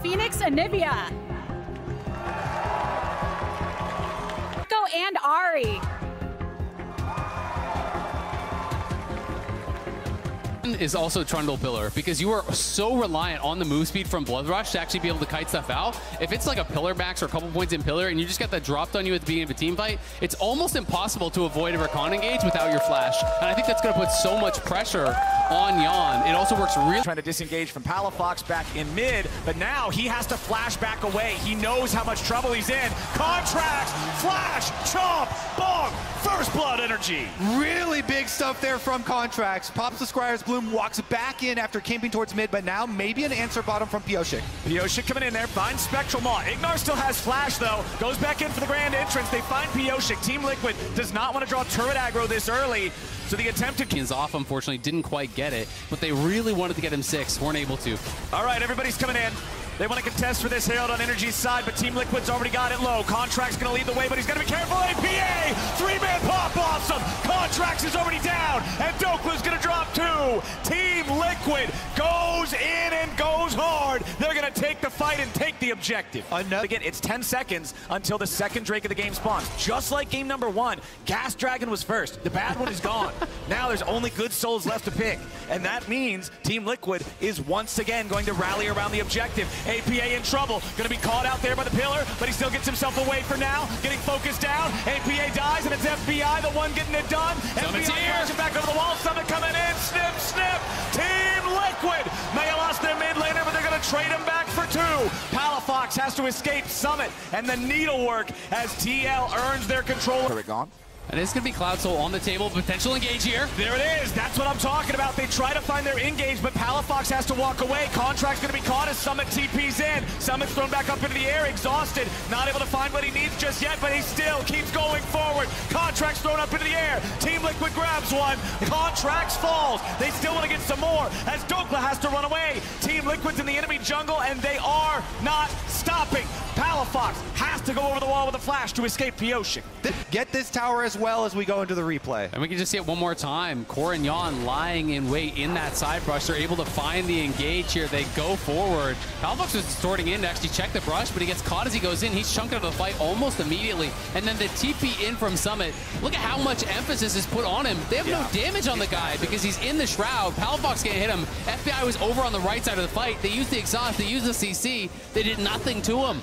Phoenix Anivia. Go and Ari. Is also Trundle Pillar, because you are so reliant on the move speed from Blood Rush to actually be able to kite stuff out. If it's like a Pillar max or a couple points in Pillar and you just get that dropped on you at the beginning of a team fight, it's almost impossible to avoid a recon engage without your flash. And I think that's going to put so much pressure on Yeon. It also works really... Trying to disengage from Palafox back in mid, but now he has to flash back away. He knows how much trouble he's in. Contractz, flash, chomp, bong, first blood energy. Really big stuff there from Contractz. Pops the Squire's Bloom, walks back in after camping towards mid, but now maybe an answer bottom from Pyosik. Pyosik coming in there, finds Spectral Maw. Ignar still has flash though, goes back in for the grand entrance. They find Pyosik. Team Liquid does not want to draw turret aggro this early, so the attempted is off, unfortunately, didn't quite get it, but they really wanted to get him 6, weren't able to. All right, everybody's coming in. They want to contest for this Herald on NRG's side, but Team Liquid's already got it low. Contractz going to lead the way, but he's going to be careful. APA! 3-man pop awesome! Contractz is already down, and Dhokla's going to drop 2. Team Liquid goes in and goes hard. They're going to take the fight and take the objective. Again, it's 10 seconds until the second Drake of the game spawns. Just like game number 1, Gas Dragon was first. The bad one is gone. Now there's only good souls left to pick, and that means Team Liquid is once again going to rally around the objective. APA in trouble, going to be caught out there by the pillar, but he still gets himself away for now, getting focused down. APA dies, and it's FBI, the one getting it done. Summit's FBI crashing back over the wall, Summit coming in, snip, snip. Team Liquid may have lost their mid laner, but they're going to trade him back for 2. Palafox has to escape Summit, and the needlework as TL earns their control. Turret gone. And it's going to be Cloud Soul on the table, potential engage here. There it is, that's what I'm talking about. They try to find their engage, but Palafox has to walk away. Contract's going to be caught as Summit TP's in. Summit's thrown back up into the air, exhausted, not able to find what he needs just yet, but he still keeps going forward. Contract's thrown up into the air. Team Liquid grabs one. Contractz falls. They still want to get some more as Dhokla has to run away. Team Liquid's in the enemy jungle, and they are not stopping. Palafox has to go over the wall with a flash to escape Pyosik. Get this tower as well as we go into the replay. And we can just see it one more time. Core and Yeon lying in wait in that side brush. They're able to find the engage here. They go forward. Palafox was distorting in to actually check the brush, but he gets caught as he goes in. He's chunked out of the fight almost immediately. And then the TP in from Summit. Look at how much emphasis is put on him. They have no damage on the guy because he's in the shroud. Palafox can't hit him. FBI was over on the right side of the fight. They used the exhaust. They used the CC. They did nothing to him.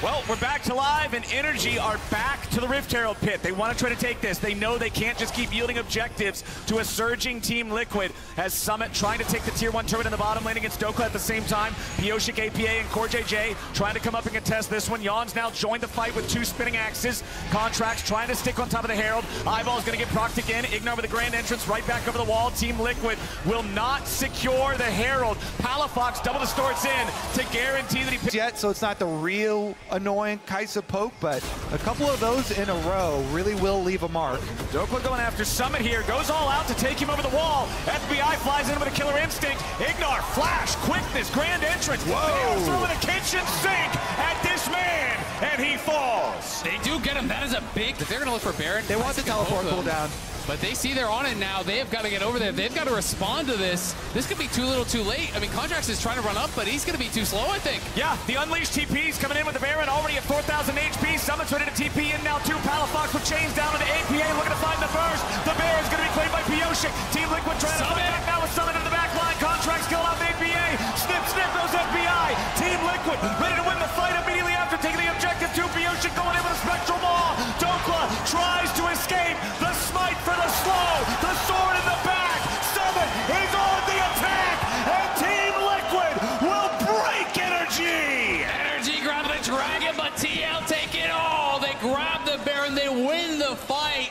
Well, we're back to live, and NRG are back to the Rift Herald pit. They want to try to take this. They know they can't just keep yielding objectives to a surging Team Liquid as Summit trying to take the tier 1 turret in the bottom lane against Dhokla at the same time. Pyosik, APA, and CoreJJ trying to come up and contest this one. Yeon's now joined the fight with 2 spinning axes. Contractz trying to stick on top of the Herald. Eyeball's going to get procced again. Ignar with a grand entrance right back over the wall. Team Liquid will not secure the Herald. Palafox double distorts in to guarantee that he... Yet, so it's not the real annoying Kaisa poke, but a couple of those in a row really will leave a mark. Dhokla going after Summit here, goes all out to take him over the wall. FBI flies in with a killer instinct. Ignar, flash, quickness, grand entrance. Whoa! Throwing a kitchen sink at this man, and he falls. They do get him. That is a big... If they're going to look for Baron, they want the teleport cooldown. But they see they're on it now. They have got to get over there. They've got to respond to this. This could be too little too late. I mean, Contractz is trying to run up, but he's going to be too slow, I think. Yeah, the Unleashed TP's coming in with the Baron already at 4,000 HP. Summit's ready to TP in now too. Palafox with chains down into APA, looking to find the burst. The Baron's going to be claimed by Pyosik. Team Liquid trying to fight back now with Summit in the back line. Contractz killing off APA. Snip, snip goes FBI. Team Liquid ready to win the fight immediately after taking the objective to Pyosik going in with a Spectral Maw. Dhokla tries to escape. The smite for the slow. The sword in the back. Summit is on the attack. And Team Liquid will break NRG. NRG grab the dragon, but TL take it all. They grab the Baron. They win the fight.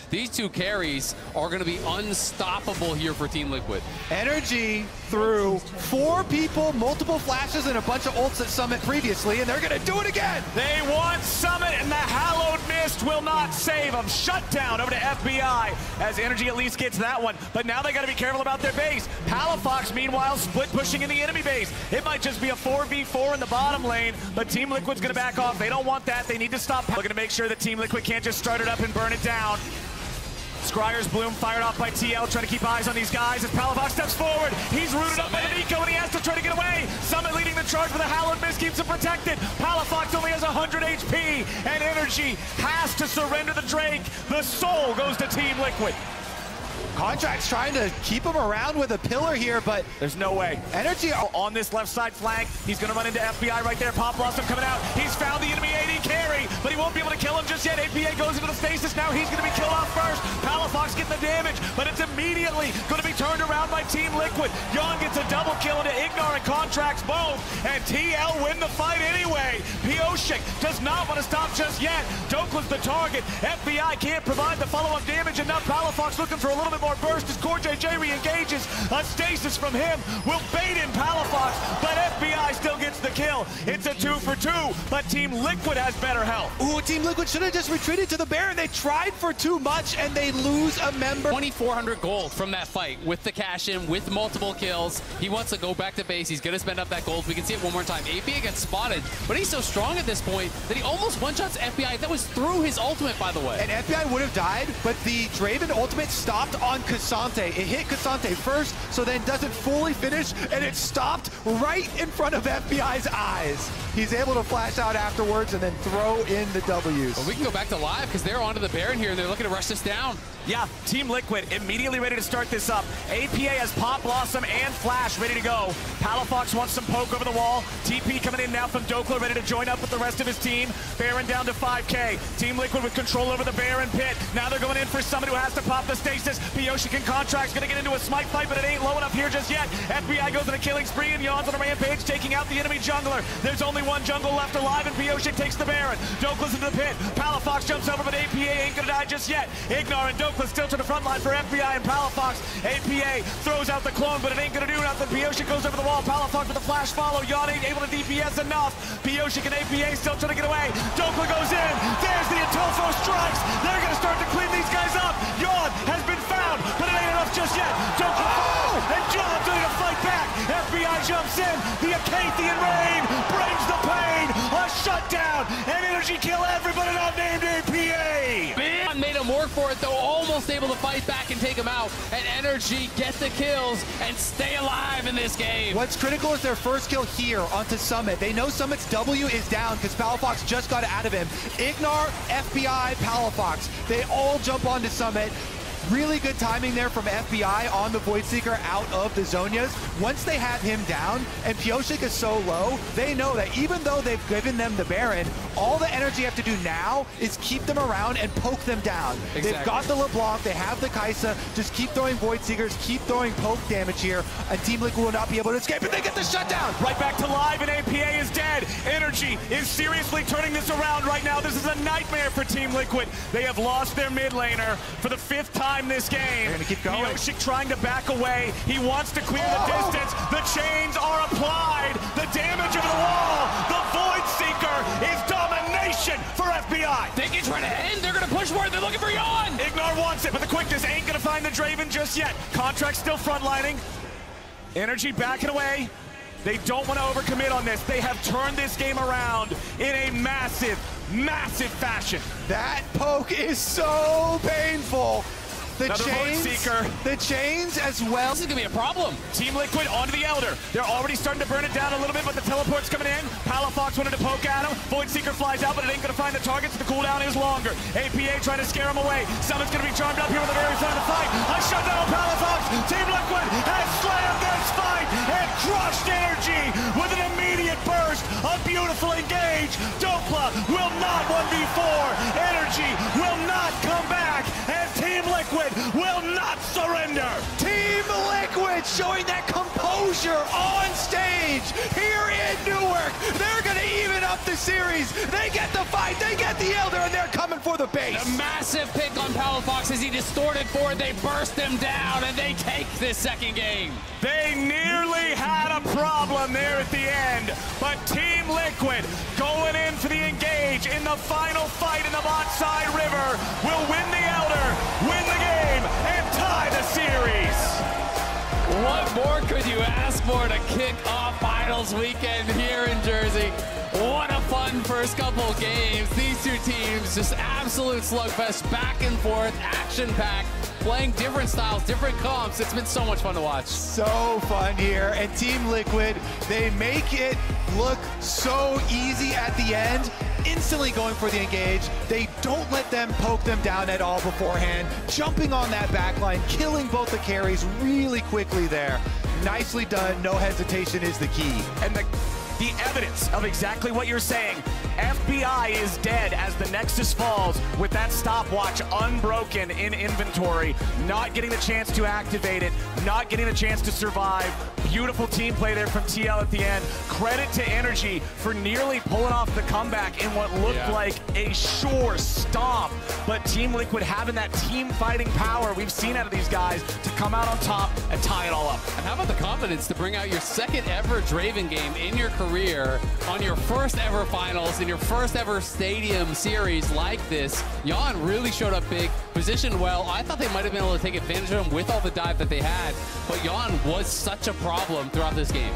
These 2 carries are going to be unstoppable here for Team Liquid. NRG threw 4 people, multiple flashes, and a bunch of ults at Summit previously, and they're going to do it again. They want Summit, and the Hallowed Mist will not save them. Shut down over to FBI as NRG at least gets that one. But now they got to be careful about their base. Palafox, meanwhile, split pushing in the enemy base. It might just be a 4v4 in the bottom lane, but Team Liquid's going to back off. They don't want that. They need to stop. They're going to make sure that Team Liquid can't just start it up and burn it down. Scryer's Bloom fired off by TL, trying to keep eyes on these guys as Palafox steps forward. He's rooted up by the Nico, and he has to try to get away. Summit leading the charge with a Hallowed Mist, keeps him protected. Palafox only has 100 HP, and NRG has to surrender the Drake. The soul goes to Team Liquid. Contractz trying to keep him around with a pillar here, but there's no way. NRG on this left side flank. He's going to run into FBI right there. Pop Blossom coming out. He's found the enemy AD carry, but he won't be able to kill him just yet. APA goes into the stasis. Now he's going to be killed off first. Palafox getting the damage, but it's immediately going to be turned around by Team Liquid. Yeon gets a double kill into Ignar and Contractz both, and TL win the fight anyway. Pyosik does not want to stop just yet. Dhokla's the target. FBI can't provide the follow-up damage, and now Palafox looking for a little bit more burst as CoreJJ re-engages. A stasis from him will bait in Palafox, but FBI still gets the kill. It's a 2 for 2, but Team Liquid has better health. Ooh, Team Liquid should have just retreated to the Baron. They tried for too much, and they lose a member. 2,400 gold from that fight with the cash-in, with multiple kills. He wants to go back to base. He's going to spend up that gold. We can see it one more time. APA gets spotted, but he's so strong at this point that he almost one-shots FBI. That was through his ultimate, by the way. And FBI would have died, but the Draven ultimate stopped on Cassandre. It hit Cassandre first, so then doesn't fully finish, and it stopped right in front of FBI's eyes. He's able to flash out afterwards and then throw in the W's. Well, we can go back to live because they're onto the Baron here, and they're looking to rush this down. Yeah, Team Liquid immediately ready to start this up. APA has Pop Blossom and Flash ready to go. Palafox wants some poke over the wall. TP coming in now from Dhokla, ready to join up with the rest of his team. Baron down to 5K. Team Liquid with control over the Baron pit. Now they're going in for somebody who has to pop the stasis. Pyosik and Contractz gonna get into a smite fight, but it ain't low enough here just yet. FBI goes on a killing spree, and Yeon's on a rampage, taking out the enemy jungler. There's only one jungle left alive, and Pyosik takes the Baron. Dhokla's into the pit. Palafox jumps over, but APA ain't gonna die just yet. Ignar and Dhokla still to the front line for FBI and Palafox. APA throws out the clone, but it ain't gonna do nothing. Pyosik goes over the wall. Palafox with a flash follow. Yeon ain't able to DPS enough. Pyosik and APA still trying to get away. Dhokla goes in. There's the Atolfo strikes. They're gonna start to clean these guys up. Yeon has been found, but it ain't enough just yet. Dhokla falls, and John's ready to fight back. FBI jumps in. The Acathian rain brings the pain. A shutdown, and NRG kill everybody not named APA. Man made him work for it, though, almost able to fight back and take him out. And NRG get the kills and stay alive in this game. What's critical is their first kill here onto Summit. They know Summit's W is down because Palafox just got it out of him. Ignar, FBI, Palafox, they all jump onto Summit. Really good timing there from FBI on the Voidseeker out of the Zhonyas. Once they have him down and Pyosik is so low, they know that even though they've given them the Baron, all the NRG have to do now is keep them around and poke them down. Exactly. They've got the LeBlanc, they have the Kai'Sa, just keep throwing Voidseekers, keep throwing poke damage here, and Team Liquid will not be able to escape, and they get the shutdown! Right back to live, and APA is dead. NRG is seriously turning this around right now. This is a nightmare for Team Liquid. They have lost their mid laner for the 5th time this game. They're gonna keep going. Pyosik trying to back away. He wants to clear the distance. The chains are applied. The damage over the wall. The Voidseeker is domination for FBI. They can try to end. They're gonna push for it. They're looking for Yeon. Ignar wants it, but the quickness ain't gonna find the Draven just yet. Contractz still frontlining. NRG backing away. They don't want to overcommit on this. They have turned this game around in a massive, massive fashion. That poke is so painful. The chains as well. This is gonna be a problem. Team Liquid onto the Elder. They're already starting to burn it down a little bit, but the teleport's coming in. Palafox wanted to poke at him. Voidseeker flies out, but it ain't gonna find the target, so the cooldown is longer. APA trying to scare him away. Summit's gonna be charmed up here with the very front of the fight. A shutdown on Palafox. Team Liquid has slammed this fight and crushed NRG with an immediate burst. A beautiful engage. Dhokla will not 1v4. NRG will not come back, and Team Liquid will not surrender. Team Liquid showing that composure on stage here in Newark. They're going to even up the series. They get the fight, they get the Elder, and they're coming for the base. A massive pick on Palafox as he distorted forward. They burst him down, and they take this second game. They nearly had a problem there at the end, but Team Liquid going in for the engage in the final fight in the bot side river will win the Elder, win the game, and tie the series. What more could you ask for to kick off finals weekend here in Jersey? What a fun first first couple of games, these two teams just absolute slugfest, back and forth, action-packed, playing different styles, different comps. It's been so much fun to watch. So fun here. And Team Liquid, they make it look so easy at the end, instantly going for the engage. They don't let them poke them down at all beforehand, jumping on that backline, killing both the carries really quickly there. Nicely done, no hesitation is the key. And the evidence of exactly what you're saying, FBI is dead as the Nexus falls with that stopwatch unbroken in inventory, not getting the chance to activate it, not getting the chance to survive. Beautiful team play there from TL at the end. Credit to NRG for nearly pulling off the comeback in what looked like a sure stomp. But Team Liquid having that team fighting power we've seen out of these guys to come out on top and tie it all up. And how about the confidence to bring out your second ever Draven game in your career on your first ever finals, in your first ever stadium series like this? Yeon really showed up big, positioned well. I thought they might have been able to take advantage of him with all the dive that they had, but Yeon was such a problem throughout this game.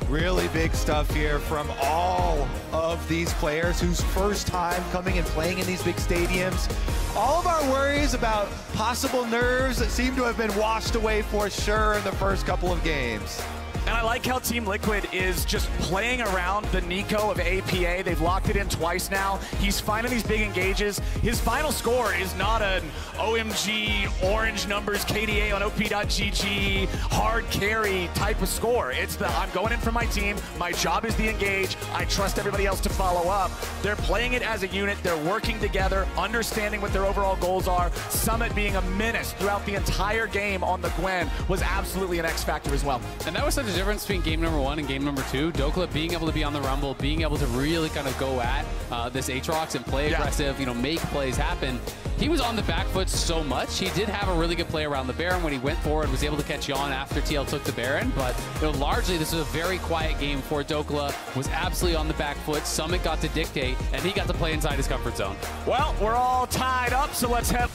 Really big stuff here from all of these players whose first time coming and playing in these big stadiums. All of our worries about possible nerves seem to have been washed away for sure in the first couple of games. And I like how Team Liquid is just playing around the Nico of APA. They've locked it in twice now. He's finding these big engages. His final score is not an OMG orange numbers KDA on OP.GG hard carry type of score. It's the I'm going in for my team. My job is the engage. I trust everybody else to follow up. They're playing it as a unit. They're working together, understanding what their overall goals are. Summit being a menace throughout the entire game on the Gwen was absolutely an X factor as well. And that was such a difference between game number 1 and game number 2. Dhokla being able to be on the rumble, being able to really kind of go at this Aatrox and play aggressive, you know, make plays happen. He was on the back foot so much. He did have a really good play around the Baron when he went forward, was able to catch Yeon after TL took the Baron, but you know, largely this was a very quiet game for Dhokla, was absolutely on the back foot. Summit got to dictate, and he got to play inside his comfort zone. Well, we're all tied up, so let's head